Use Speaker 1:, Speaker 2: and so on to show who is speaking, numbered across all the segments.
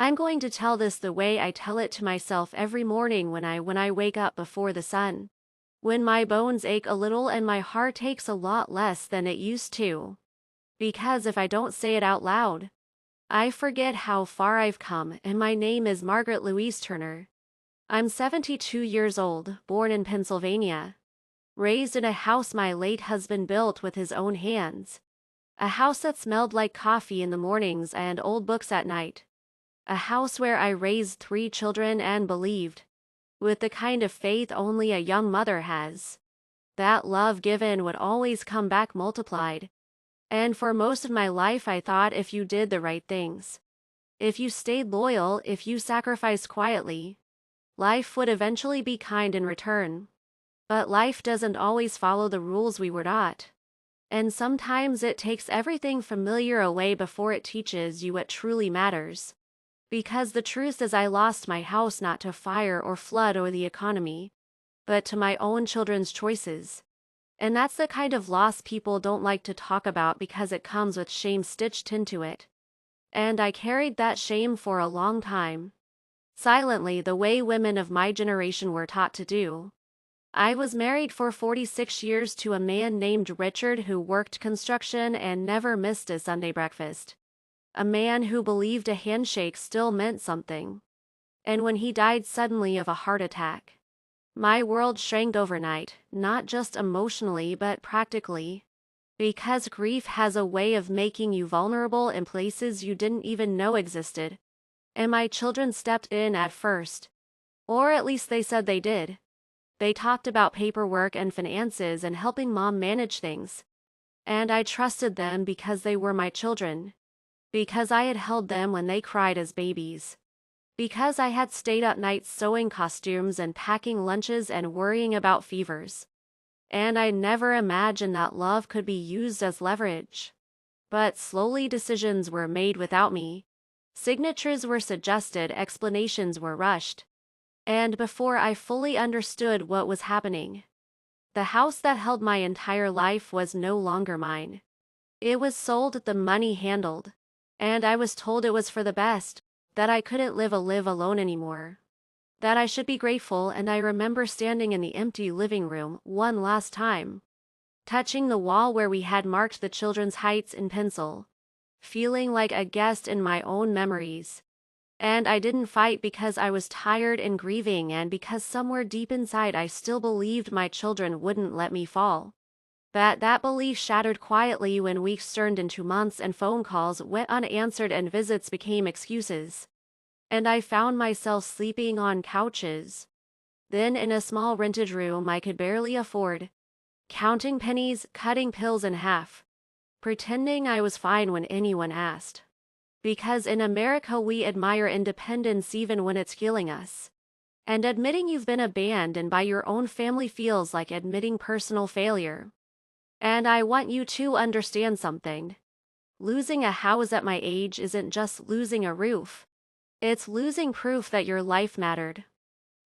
Speaker 1: I'm going to tell this the way I tell it to myself every morning when I wake up before the sun. When my bones ache a little and my heart aches a lot less than it used to. Because if I don't say it out loud, I forget how far I've come, and my name is Margaret Louise Turner. I'm 72 years old, born in Pennsylvania. Raised in a house my late husband built with his own hands. A house that smelled like coffee in the mornings and old books at night. A house where I raised 3 children and believed, with the kind of faith only a young mother has, that love given would always come back multiplied. And for most of my life I thought if you did the right things, if you stayed loyal, if you sacrificed quietly, life would eventually be kind in return. But life doesn't always follow the rules we were taught. And sometimes it takes everything familiar away before it teaches you what truly matters. Because the truth is I lost my house not to fire or flood or the economy, but to my own children's choices. And that's the kind of loss people don't like to talk about because it comes with shame stitched into it. And I carried that shame for a long time. Silently, the way women of my generation were taught to do. I was married for 46 years to a man named Richard who worked construction and never missed a Sunday breakfast. A man who believed a handshake still meant something. And when he died suddenly of a heart attack, my world shrank overnight, not just emotionally but practically. Because grief has a way of making you vulnerable in places you didn't even know existed. And my children stepped in at first. Or at least they said they did. They talked about paperwork and finances and helping mom manage things. And I trusted them because they were my children. Because I had held them when they cried as babies. Because I had stayed up nights sewing costumes and packing lunches and worrying about fevers. And I never imagined that love could be used as leverage. But slowly decisions were made without me. Signatures were suggested, explanations were rushed. And before I fully understood what was happening, the house that held my entire life was no longer mine. It was sold, the money handled. And I was told it was for the best, that I couldn't live alone anymore. That I should be grateful, and I remember standing in the empty living room one last time, touching the wall where we had marked the children's heights in pencil, feeling like a guest in my own memories. And I didn't fight because I was tired and grieving and because somewhere deep inside I still believed my children wouldn't let me fall. But that belief shattered quietly when weeks turned into months and phone calls went unanswered and visits became excuses. And I found myself sleeping on couches, then in a small rented room I could barely afford, counting pennies, cutting pills in half, pretending I was fine when anyone asked. Because in America we admire independence even when it's killing us. And admitting you've been abandoned by your own family feels like admitting personal failure. And I want you to understand something. Losing a house at my age isn't just losing a roof. It's losing proof that your life mattered.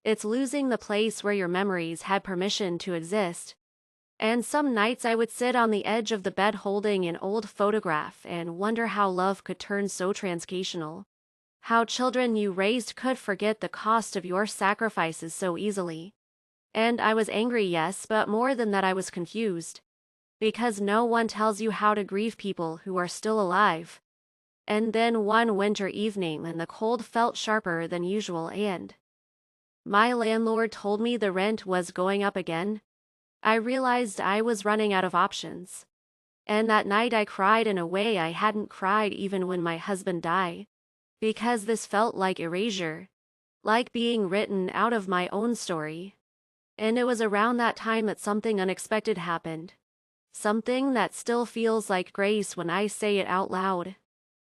Speaker 1: It's losing the place where your memories had permission to exist. And some nights I would sit on the edge of the bed holding an old photograph and wonder how love could turn so transactional. How children you raised could forget the cost of your sacrifices so easily. And I was angry, yes, but more than that I was confused. Because no one tells you how to grieve people who are still alive. And then one winter evening when the cold felt sharper than usual and my landlord told me the rent was going up again, I realized I was running out of options. And that night I cried in a way I hadn't cried even when my husband died. Because this felt like erasure. Like being written out of my own story. And it was around that time that something unexpected happened. Something that still feels like grace when I say it out loud.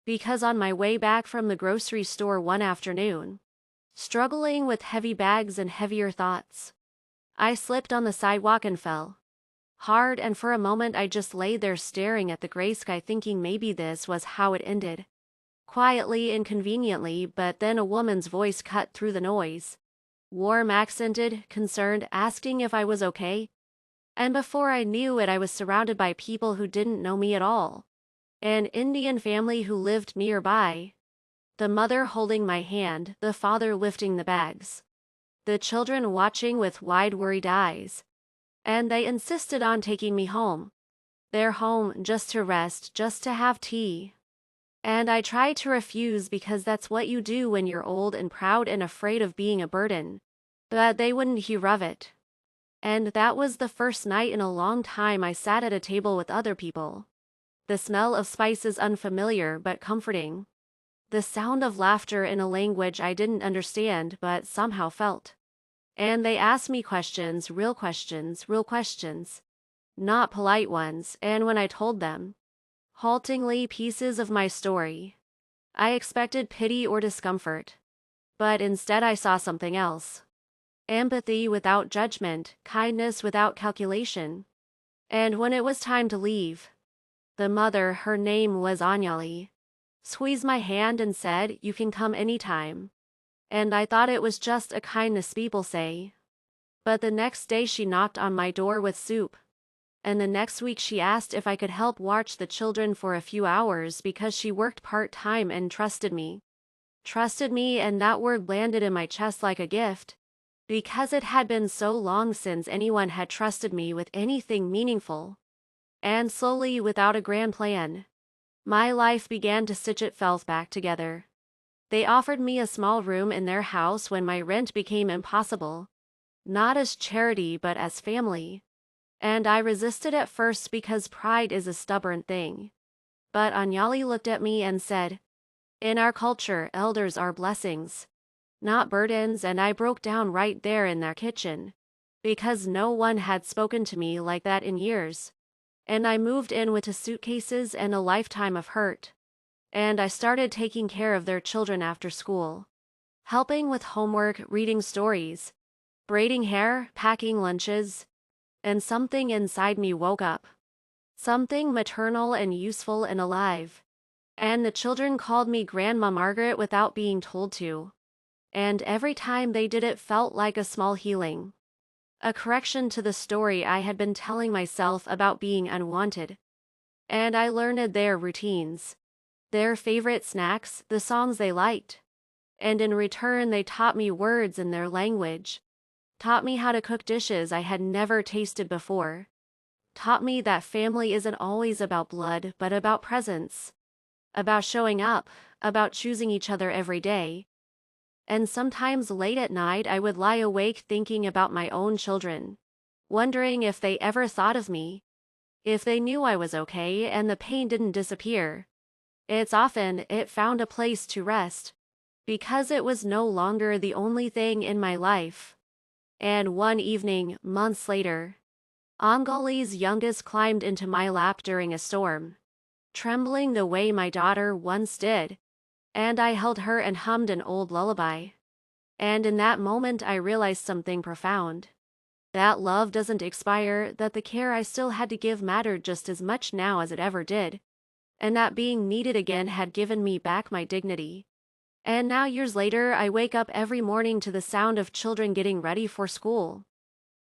Speaker 1: Because on my way back from the grocery store one afternoon, struggling with heavy bags and heavier thoughts, I slipped on the sidewalk and fell. Hard, and for a moment I just lay there staring at the gray sky thinking maybe this was how it ended. Quietly and conveniently, but then a woman's voice cut through the noise. Warm, accented, concerned, asking if I was okay. And before I knew it I was surrounded by people who didn't know me at all. An Indian family who lived nearby. The mother holding my hand, the father lifting the bags. The children watching with wide worried eyes. And they insisted on taking me home. Their home, just to rest, just to have tea. And I tried to refuse because that's what you do when you're old and proud and afraid of being a burden. But they wouldn't hear of it. And that was the first night in a long time I sat at a table with other people. The smell of spices unfamiliar but comforting. The sound of laughter in a language I didn't understand but somehow felt. And they asked me questions, real questions, real questions. Not polite ones, and when I told them, haltingly, pieces of my story, I expected pity or discomfort. But instead I saw something else. Empathy without judgment, kindness without calculation. And when it was time to leave, the mother, her name was Anjali, squeezed my hand and said, "You can come anytime." And I thought it was just a kindness people say. But the next day she knocked on my door with soup. And the next week she asked if I could help watch the children for a few hours because she worked part-time and trusted me. Trusted me, and that word landed in my chest like a gift. Because it had been so long since anyone had trusted me with anything meaningful. And slowly, without a grand plan, my life began to stitch itself back together. They offered me a small room in their house when my rent became impossible. Not as charity but as family. And I resisted at first because pride is a stubborn thing. But Anjali looked at me and said, "In our culture, elders are blessings, not burdens," and I broke down right there in their kitchen. Because no one had spoken to me like that in years. And I moved in with 2 suitcases and a lifetime of hurt. And I started taking care of their children after school. Helping with homework, reading stories, braiding hair, packing lunches. And something inside me woke up. Something maternal and useful and alive. And the children called me Grandma Margaret without being told to. And every time they did, it felt like a small healing. A correction to the story I had been telling myself about being unwanted. And I learned their routines, their favorite snacks, the songs they liked. And in return they taught me words in their language. Taught me how to cook dishes I had never tasted before. Taught me that family isn't always about blood, but about presence. About showing up, about choosing each other every day. And sometimes late at night I would lie awake thinking about my own children, wondering if they ever thought of me, if they knew I was okay and the pain didn't disappear. It found a place to rest, because it was no longer the only thing in my life. And one evening, months later, Anjali's youngest climbed into my lap during a storm, trembling the way my daughter once did, and I held her and hummed an old lullaby. And in that moment I realized something profound. That love doesn't expire, that the care I still had to give mattered just as much now as it ever did, and that being needed again had given me back my dignity. And now, years later, I wake up every morning to the sound of children getting ready for school,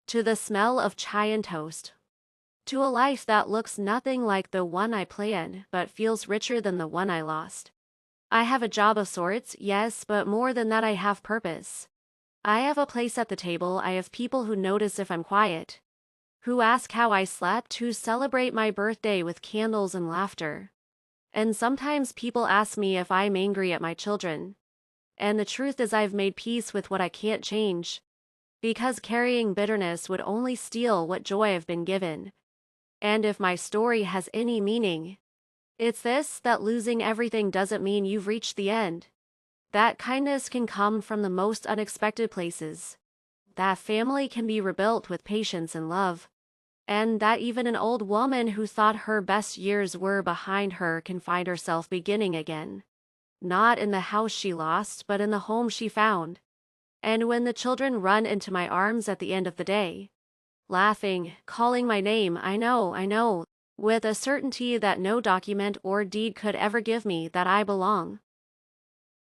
Speaker 1: to the smell of chai and toast, to a life that looks nothing like the one I planned, but feels richer than the one I lost. I have a job of sorts, yes, but more than that, I have purpose. I have a place at the table, I have people who notice if I'm quiet, who ask how I slept, who celebrate my birthday with candles and laughter. And sometimes people ask me if I'm angry at my children. And the truth is I've made peace with what I can't change, because carrying bitterness would only steal what joy I've been given. And if my story has any meaning, it's this, that losing everything doesn't mean you've reached the end. That kindness can come from the most unexpected places. That family can be rebuilt with patience and love. And that even an old woman who thought her best years were behind her can find herself beginning again. Not in the house she lost, but in the home she found. And when the children run into my arms at the end of the day, laughing, calling my name, I know, with a certainty that no document or deed could ever give me, that I belong.